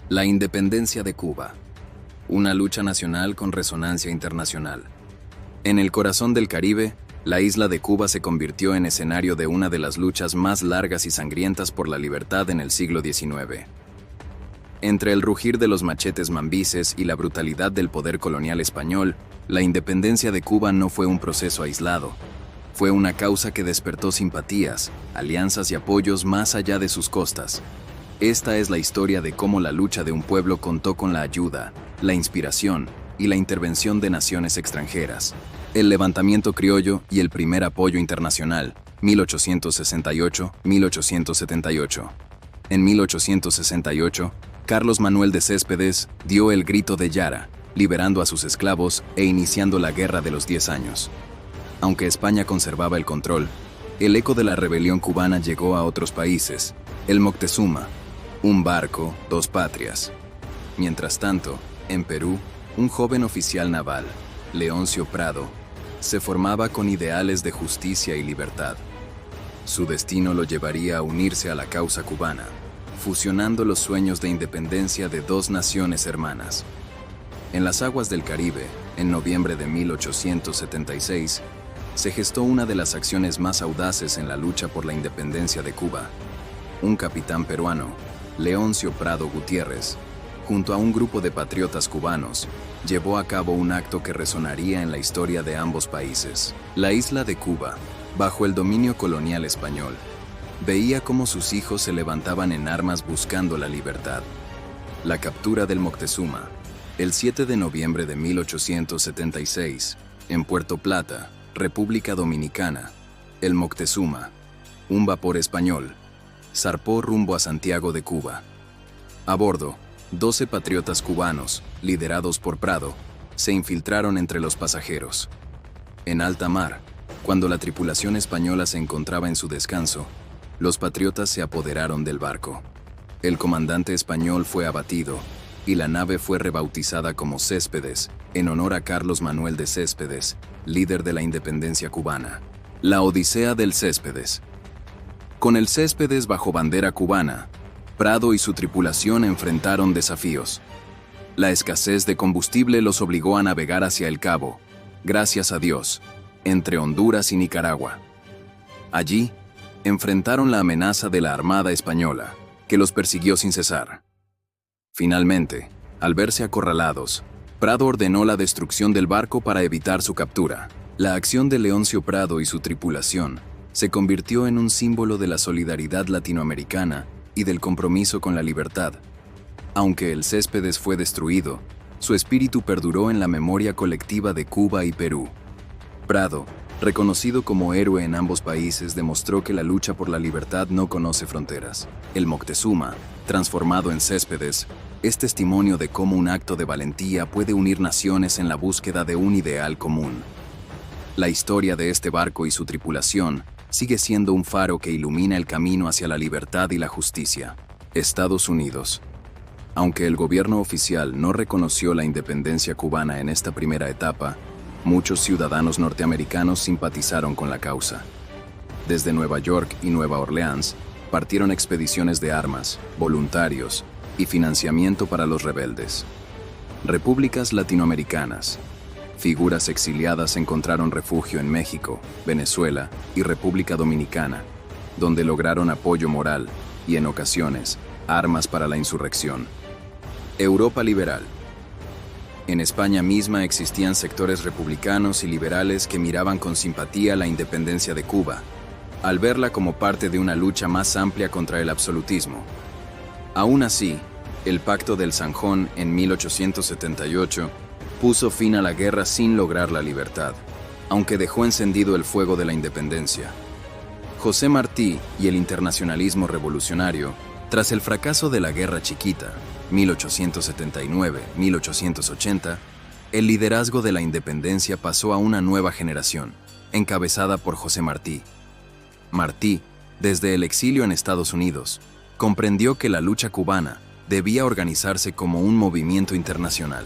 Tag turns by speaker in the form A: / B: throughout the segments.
A: La independencia de Cuba. Una lucha nacional con resonancia internacional. En el corazón del Caribe, la isla de Cuba se convirtió en escenario de una de las luchas más largas y sangrientas por la libertad en el siglo XIX. Entre el rugir de los machetes mambises y la brutalidad del poder colonial español, la independencia de Cuba no fue un proceso aislado. Fue una causa que despertó simpatías, alianzas y apoyos más allá de sus costas. Esta es la historia de cómo la lucha de un pueblo contó con la ayuda, la inspiración y la intervención de naciones extranjeras. El levantamiento criollo y el primer apoyo internacional, 1868-1878. En 1868, Carlos Manuel de Céspedes dio el grito de Yara, liberando a sus esclavos e iniciando la Guerra de los 10 Años. Aunque España conservaba el control, el eco de la rebelión cubana llegó a otros países. El Moctezuma, un barco, dos patrias. Mientras tanto, en Perú, un joven oficial naval, Leoncio Prado, se formaba con ideales de justicia y libertad. Su destino lo llevaría a unirse a la causa cubana, fusionando los sueños de independencia de dos naciones hermanas. En las aguas del Caribe, en noviembre de 1876, se gestó una de las acciones más audaces en la lucha por la independencia de Cuba. Un capitán peruano, Leoncio Prado Gutiérrez, junto a un grupo de patriotas cubanos, llevó a cabo un acto que resonaría en la historia de ambos países. La isla de Cuba, bajo el dominio colonial español, veía cómo sus hijos se levantaban en armas buscando la libertad. La captura del Moctezuma, el 7 de noviembre de 1876, en Puerto Plata, República Dominicana. El Moctezuma, un vapor español, zarpó rumbo a Santiago de Cuba. A bordo, 12 patriotas cubanos, liderados por Prado, se infiltraron entre los pasajeros. En alta mar, cuando la tripulación española se encontraba en su descanso, los patriotas se apoderaron del barco. El comandante español fue abatido, y la nave fue rebautizada como Céspedes, en honor a Carlos Manuel de Céspedes, líder de la independencia cubana. La Odisea del Céspedes. Con el Céspedes bajo bandera cubana, Prado y su tripulación enfrentaron desafíos. La escasez de combustible los obligó a navegar hacia el Cabo, gracias a Dios, entre Honduras y Nicaragua. Allí, enfrentaron la amenaza de la Armada Española, que los persiguió sin cesar. Finalmente, al verse acorralados, Prado ordenó la destrucción del barco para evitar su captura. La acción de Leoncio Prado y su tripulación se convirtió en un símbolo de la solidaridad latinoamericana y del compromiso con la libertad. Aunque el Céspedes fue destruido, su espíritu perduró en la memoria colectiva de Cuba y Perú. Prado, reconocido como héroe en ambos países, demostró que la lucha por la libertad no conoce fronteras. El Moctezuma, transformado en Céspedes, es testimonio de cómo un acto de valentía puede unir naciones en la búsqueda de un ideal común. La historia de este barco y su tripulación sigue siendo un faro que ilumina el camino hacia la libertad y la justicia. Estados Unidos. Aunque el gobierno oficial no reconoció la independencia cubana en esta primera etapa, muchos ciudadanos norteamericanos simpatizaron con la causa. Desde Nueva York y Nueva Orleans, partieron expediciones de armas, voluntarios y financiamiento para los rebeldes. Repúblicas latinoamericanas. Figuras exiliadas encontraron refugio en México, Venezuela y República Dominicana, donde lograron apoyo moral y, en ocasiones, armas para la insurrección. Europa liberal. En España misma existían sectores republicanos y liberales que miraban con simpatía la independencia de Cuba, al verla como parte de una lucha más amplia contra el absolutismo. Aún así, el Pacto del Zanjón en 1878 puso fin a la guerra sin lograr la libertad, aunque dejó encendido el fuego de la independencia. José Martí y el internacionalismo revolucionario, tras el fracaso de la Guerra Chiquita, 1879-1880, el liderazgo de la independencia pasó a una nueva generación, encabezada por José Martí. Martí, desde el exilio en Estados Unidos, comprendió que la lucha cubana debía organizarse como un movimiento internacional.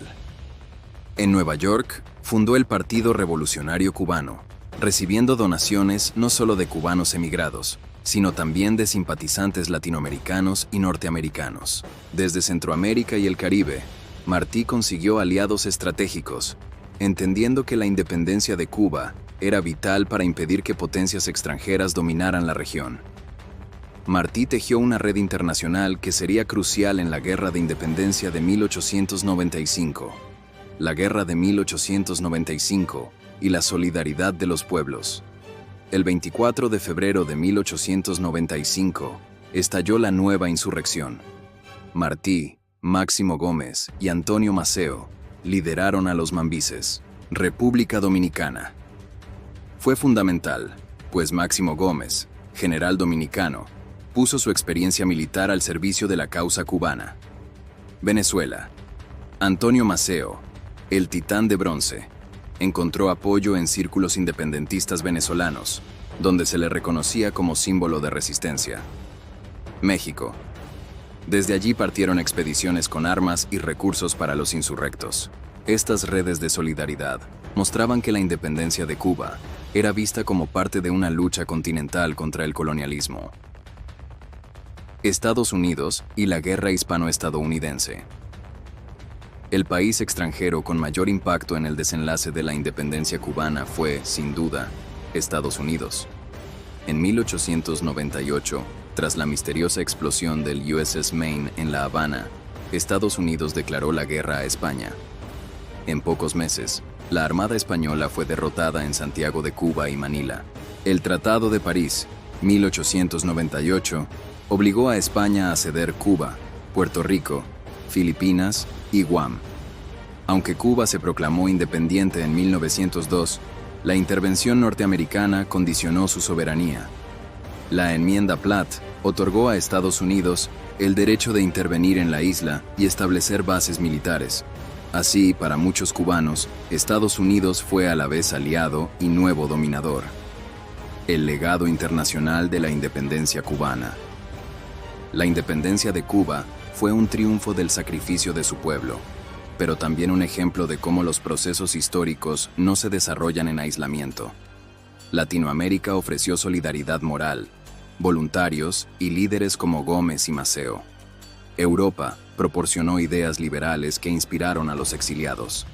A: En Nueva York, fundó el Partido Revolucionario Cubano, recibiendo donaciones no solo de cubanos emigrados, sino también de simpatizantes latinoamericanos y norteamericanos. Desde Centroamérica y el Caribe, Martí consiguió aliados estratégicos, entendiendo que la independencia de Cuba era vital para impedir que potencias extranjeras dominaran la región. Martí tejió una red internacional que sería crucial en la Guerra de Independencia de 1895, la Guerra de 1895 y la solidaridad de los pueblos. El 24 de febrero de 1895 estalló la nueva insurrección. Martí, Máximo Gómez y Antonio Maceo lideraron a los mambises. República Dominicana. Fue fundamental, pues Máximo Gómez, general dominicano, puso su experiencia militar al servicio de la causa cubana. Venezuela. Antonio Maceo, el titán de bronce, encontró apoyo en círculos independentistas venezolanos, donde se le reconocía como símbolo de resistencia. México. Desde allí partieron expediciones con armas y recursos para los insurrectos. Estas redes de solidaridad mostraban que la independencia de Cuba era vista como parte de una lucha continental contra el colonialismo. Estados Unidos y la guerra hispano-estadounidense. El país extranjero con mayor impacto en el desenlace de la independencia cubana fue, sin duda, Estados Unidos. En 1898, tras la misteriosa explosión del USS Maine en La Habana, Estados Unidos declaró la guerra a España. En pocos meses, la Armada Española fue derrotada en Santiago de Cuba y Manila. El Tratado de París, 1898, obligó a España a ceder Cuba, Puerto Rico, Filipinas y Guam. Aunque Cuba se proclamó independiente en 1902, la intervención norteamericana condicionó su soberanía. La enmienda Platt otorgó a Estados Unidos el derecho de intervenir en la isla y establecer bases militares. Así, para muchos cubanos, Estados Unidos fue a la vez aliado y nuevo dominador. El legado internacional de la independencia cubana. La independencia de Cuba fue un triunfo del sacrificio de su pueblo, pero también un ejemplo de cómo los procesos históricos no se desarrollan en aislamiento. Latinoamérica ofreció solidaridad moral, voluntarios y líderes como Gómez y Maceo. Europa proporcionó ideas liberales que inspiraron a los exiliados.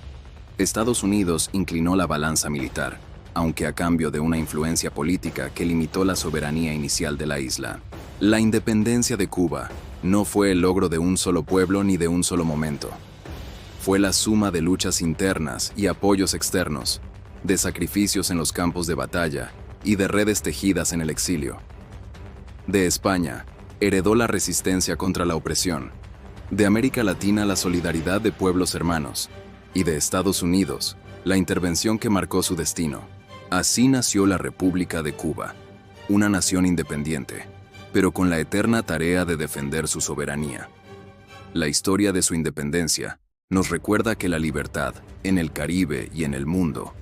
A: Estados Unidos inclinó la balanza militar, aunque a cambio de una influencia política que limitó la soberanía inicial de la isla. La independencia de Cuba no fue el logro de un solo pueblo ni de un solo momento. Fue la suma de luchas internas y apoyos externos, de sacrificios en los campos de batalla y de redes tejidas en el exilio. De España, heredó la resistencia contra la opresión. De América Latina, la solidaridad de pueblos hermanos. Y de Estados Unidos, la intervención que marcó su destino. Así nació la República de Cuba, una nación independiente, pero con la eterna tarea de defender su soberanía. La historia de su independencia nos recuerda que la libertad, en el Caribe y en el mundo,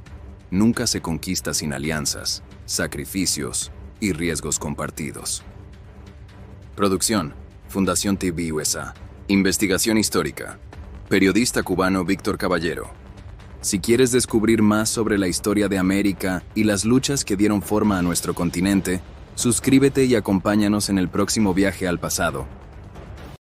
A: nunca se conquista sin alianzas, sacrificios y riesgos compartidos. Producción: Fundación TV USA. Investigación histórica: periodista cubano Víctor Caballero. Si quieres descubrir más sobre la historia de América y las luchas que dieron forma a nuestro continente, suscríbete y acompáñanos en el próximo viaje al pasado.